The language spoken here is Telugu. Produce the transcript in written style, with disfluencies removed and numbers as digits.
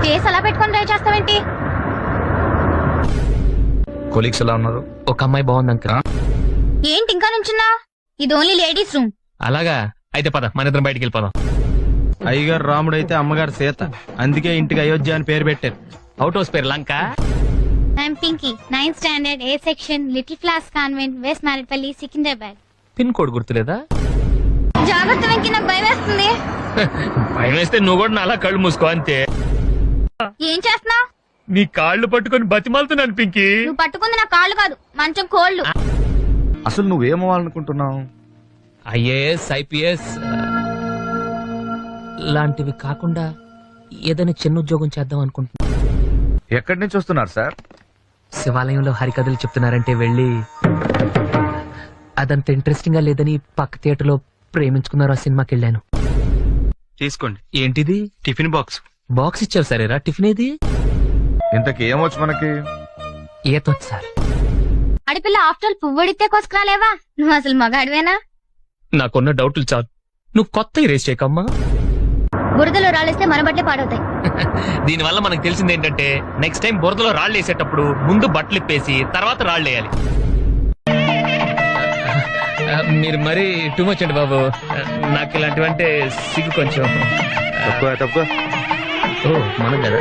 చేసి అలా పెట్టుకొని ట్రై చేస్తావేంటి? కొలీగ్స్ ఎలా ఉన్నారు? ఒక అమ్మాయి బాగుంది అంకుల్. ఏంటి ఇంకా నుంచున్నా? ఇది ఓన్లీ లేడీస్ రూమ్. అలాగా అయితే పద మన ఇద్దరం బయటికి వెళ్ళిపోదాం. అయ్యగారు రాముడు అయితే అమ్మగారు సీత, అందుకే ఇంటికి అయోధ్య అని పేరు పెట్టారు. అవుట్ హౌస్ పేరు Lanka. I'm Pinky, 9th standard, A section, little flowers convent, west Marredpally, Secunderabad. Pin code గుర్తులేదా? జాగ్రత్త వెంకీ, నాకు భయం వేస్తుంది. భయం వేస్తే నువ్వు కూడా అలా కళ్ళు మూసుకో అంతే. ఏం చేస్తున్నావు? నీ కాళ్ళు పట్టుకొని బతిమాలుతున్నాను పింకీ. నువ్వు పట్టుకుంది నా కాళ్ళు కాదు, మంచం కోళ్ళు. అసలు నువ్వేమవ్వాలనుకుంటున్నావు? ఐఏఎస్, ఐపీఎస్ లాంటివి కాకుండా ఏదైనా చిన్న ఉద్యోగం చేద్దాం అనుకుంటున్నా. ఎక్కడి నుంచి వస్తున్నారు సార్? శివాలయంలో హరికథలు చెప్తున్నారంటే వెళ్ళి, అదంత ఇంట్రెస్టింగ్ గా లేదని పక్క థియేటర్ లో ప్రేమించుకున్నారు ఆ సినిమాకి వెళ్ళాను. తీసుకోండి. ఏంటిది? Tiffin box. బాక్స్ ఇచ్చారు సరేరా. టిఫిన్ ఏది? ఇంతకీ ఏమొచ్చు మనకి? ఏతొచ్చు సార్. అడిపిల్ల ఆఫ్టర్ ఆల్ పువ్వడితే కోసుకురాలేవా? నువ్వు అసలు మగాడివేనా? నాకున్న డౌట్లు చాలు, నువ్వు కొత్త రేస్ చేయకమ్మా. బురదలో రాళ్ళేస్తే మన బట్టలే పాడవుతాయి. దీనివల్ల మనకు తెలిసింది ఏంటంటే నెక్స్ట్ టైం బురదలో రాళ్ళు వేసేటప్పుడు ముందు బట్టలు ఇప్పేసి తర్వాత రాళ్ళు వేయాలి. మీరు మరీ టూ మచ్ అండి బాబు. నాకు ఇలాంటివంటే సిగ్గు కొంచెం. తక్కువ ఓ మన కదా.